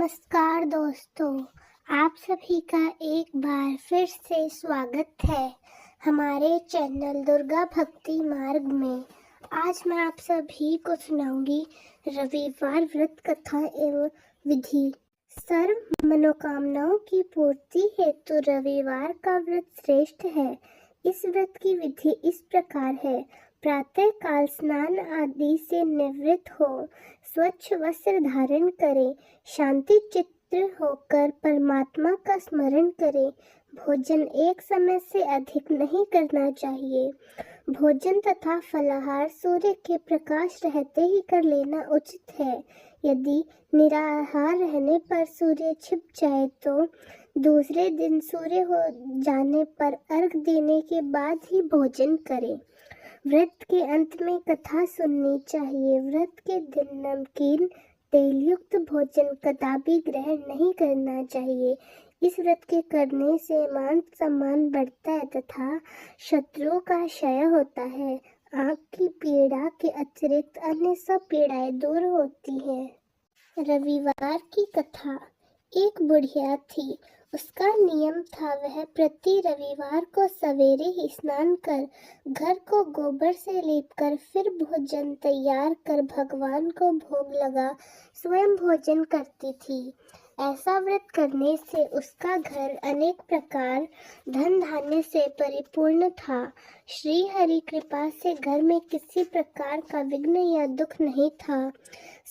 नमस्कार दोस्तों, आप सभी का एक बार फिर से स्वागत है हमारे चैनल दुर्गा भक्ति मार्ग में। आज मैं आप सभी को सुनाऊंगी रविवार व्रत कथा एवं विधि। सर्व मनोकामनाओं की पूर्ति हेतु रविवार का व्रत श्रेष्ठ है। इस व्रत की विधि इस प्रकार है। प्रातः काल स्नान आदि से निवृत्त हो स्वच्छ वस्त्र धारण करें, शांति चित्त होकर परमात्मा का स्मरण करें। भोजन एक समय से अधिक नहीं करना चाहिए। भोजन तथा फलाहार सूर्य के प्रकाश रहते ही कर लेना उचित है। यदि निराहार रहने पर सूर्य छिप जाए तो दूसरे दिन सूर्य हो जाने पर अर्घ देने के बाद ही भोजन करें। व्रत के अंत में कथा सुननी चाहिए। व्रत के दिन नमकीन तेलयुक्त भोजन कदापि ग्रहण नहीं करना चाहिए। इस व्रत के करने से मान सम्मान बढ़ता है तथा शत्रुओं का क्षय होता है। आँख की पीड़ा के अतिरिक्त अन्य सब पीड़ाएं दूर होती हैं। रविवार की कथा। एक बुढ़िया थी। उसका नियम था वह प्रति रविवार को सवेरे ही स्नान कर घर को गोबर से लीपकर फिर भोजन तैयार कर भगवान को भोग लगा स्वयं भोजन करती थी। ऐसा व्रत करने से उसका घर अनेक प्रकार धन धान्य से परिपूर्ण था। श्री हरि कृपा से घर में किसी प्रकार का विघ्न या दुख नहीं था।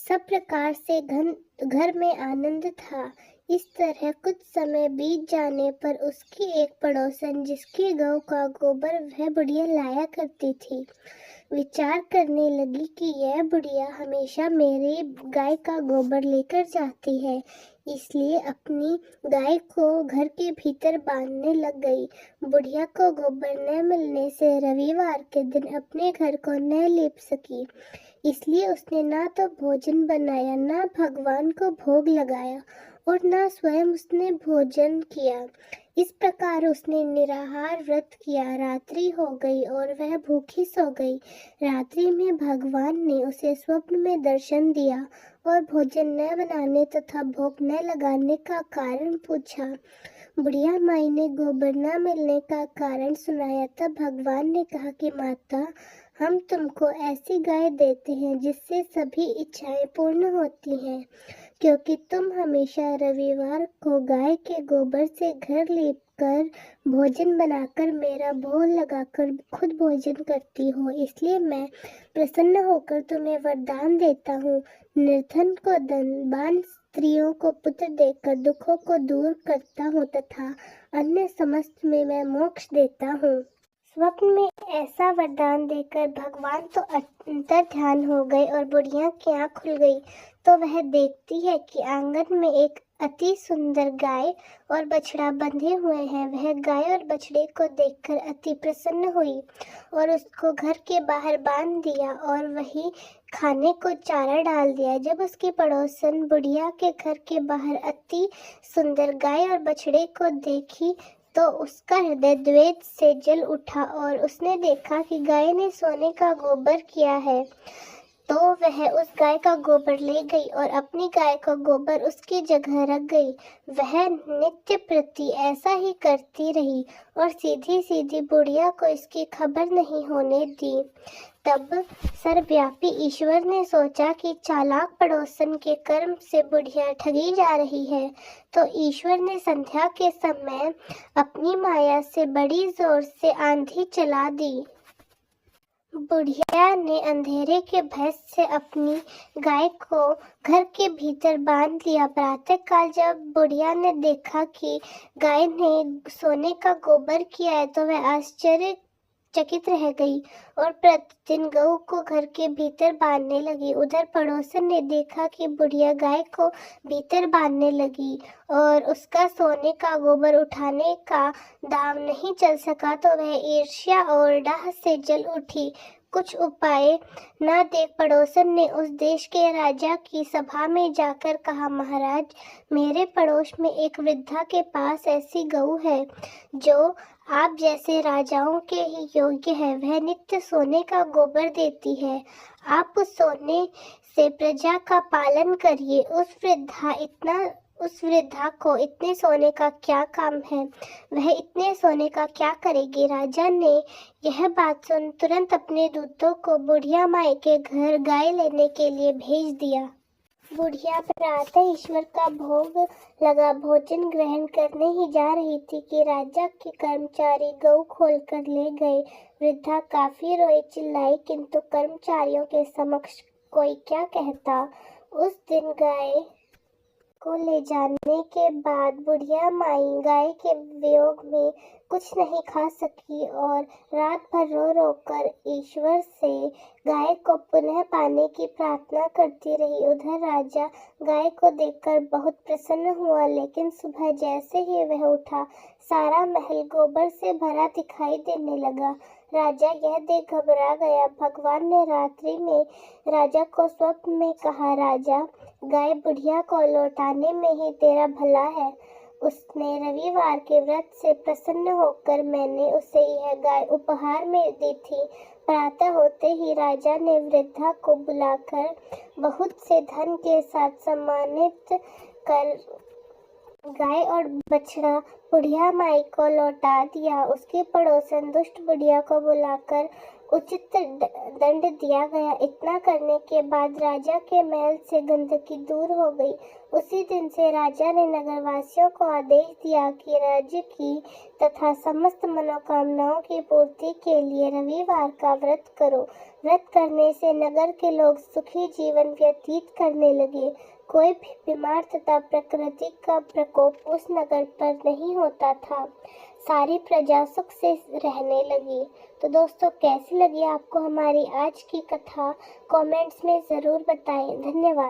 सब प्रकार से घर में आनंद था। इस तरह कुछ समय बीत जाने पर उसकी एक पड़ोसन जिसकी गौ का गोबर वह बुढ़िया लाया करती थी, विचार करने लगी कि यह बुढ़िया हमेशा मेरी गाय का गोबर लेकर जाती है, इसलिए अपनी गाय को घर के भीतर बांधने लग गई। बुढ़िया को गोबर न मिलने से रविवार के दिन अपने घर को न लीप सकी, इसलिए उसने ना तो भोजन बनाया, ना भगवान को भोग लगाया और ना स्वयं उसने भोजन किया। इस प्रकार उसने निराहार व्रत किया। रात्रि हो गई और वह भूखी सो गई। रात्रि में भगवान ने उसे स्वप्न में दर्शन दिया और भोजन न बनाने तथा भोग न लगाने का कारण पूछा। बुढ़िया माई ने गोबर न मिलने का कारण सुनाया। तब भगवान ने कहा कि माता, हम तुमको ऐसी गाय देते हैं जिससे सभी इच्छाएं पूर्ण होती हैं, क्योंकि तुम हमेशा रविवार को गाय के गोबर से घर लीपकर भोजन बनाकर मेरा भोग लगाकर खुद भोजन करती हो, इसलिए मैं प्रसन्न होकर तुम्हें वरदान देता हूँ। निर्धन को धनवान, स्त्रियों को पुत्र देकर दुखों को दूर करता हूँ तथा अन्य समस्त में मैं मोक्ष देता हूँ। स्वप्न में ऐसा वरदान देकर भगवान तो अंतर ध्यान हो गए और बुढ़िया की आँख खुल गई तो वह देखती है कि आंगन में एक अति सुंदर गाय और बछड़ा बंधे हुए हैं। वह गाय और बछड़े को देखकर अति प्रसन्न हुई और उसको घर के बाहर बांध दिया और वही खाने को चारा डाल दिया। जब उसकी पड़ोसन बुढ़िया के घर के बाहर अति सुंदर गाय और बछड़े को देखी तो उसका हृदय द्वेष से जल उठा और उसने देखा कि गाय ने सोने का गोबर किया है, तो वह उस गाय का गोबर ले गई और अपनी गाय का गोबर उसकी जगह रख गई। वह नित्य प्रति ऐसा ही करती रही और सीधी सीधी बुढ़िया को इसकी खबर नहीं होने दी। तब सर्वव्यापी ईश्वर ने सोचा कि चालाक पड़ोसन के कर्म से बुढ़िया ठगी जा रही है, तो ईश्वर ने संध्या के समय अपनी माया से बड़ी जोर से आंधी चला दी। बुढ़िया ने अंधेरे के भय से अपनी गाय को घर के भीतर बांध लिया। प्रातःकाल जब बुढ़िया ने देखा कि गाय ने सोने का गोबर किया है तो वह आश्चर्यचकित रह गई और प्रतिदिन गऊ को घर के भीतर बांधने लगी। उधर पड़ोसन ने देखा कि बुढ़िया गाय को भीतर बांधने लगी और उसका सोने का गोबर उठाने का दाम नहीं चल सका, तो वह ईर्ष्या और डाह से जल उठी। कुछ उपाय न देख पड़ोसन ने उस देश के राजा की सभा में जाकर कहा, महाराज, मेरे पड़ोस में एक वृद्धा के पास ऐसी गऊ है जो आप जैसे राजाओं के ही योग्य है। वह नित्य सोने का गोबर देती है। आप उस सोने से प्रजा का पालन करिए। उस वृद्धा इतना उस वृद्धा को इतने सोने का क्या काम है, वह इतने सोने का क्या करेगी। राजा ने यह बात सुन तुरंत अपने दूतों को बुढ़िया माई के घर गाय लेने के लिए भेज दिया। बुढ़िया प्रातः ईश्वर का भोग लगा भोजन ग्रहण करने ही जा रही थी कि राजा के कर्मचारी गऊ खोल कर ले गए। वृद्धा काफी रोई चिल्लाई, किंतु कर्मचारियों के समक्ष कोई क्या कहता। उस दिन गाय को ले जाने के बाद बुढ़िया माई गाय के वियोग में कुछ नहीं खा सकी और रात भर रो रो कर ईश्वर से गाय को पुनः पाने की प्रार्थना करती रही। उधर राजा गाय को देखकर बहुत प्रसन्न हुआ, लेकिन सुबह जैसे ही वह उठा, सारा महल गोबर से भरा दिखाई देने लगा। राजा यह देख घबरा गया। भगवान ने रात्रि में राजा को स्वप्न में कहा, राजा, गाय बुढ़िया को लौटाने में ही तेरा भला है। उसने रविवार के व्रत से प्रसन्न होकर मैंने उसे यह गाय उपहार में दी थी। प्रातः होते ही राजा ने वृद्धा को बुलाकर बहुत से धन के साथ सम्मानित कर गाय और बछड़ा बुढ़िया माई को लौटा दिया। उसके पड़ोसन दुष्ट बुढ़िया को बुलाकर उचित दंड दिया गया। इतना करने के बाद राजा के महल से गंदगी दूर हो गई। उसी दिन से राजा ने नगरवासियों को आदेश दिया कि राज्य की तथा समस्त मनोकामनाओं की पूर्ति के लिए रविवार का व्रत करो। व्रत करने से नगर के लोग सुखी जीवन व्यतीत करने लगे। कोई भी बीमार तथा प्रकृति का प्रकोप उस नगर पर नहीं होता था। सारी प्रजा सुख से रहने लगी। तो दोस्तों, कैसी लगी आपको हमारी आज की कथा? कमेंट्स में ज़रूर बताएं। धन्यवाद।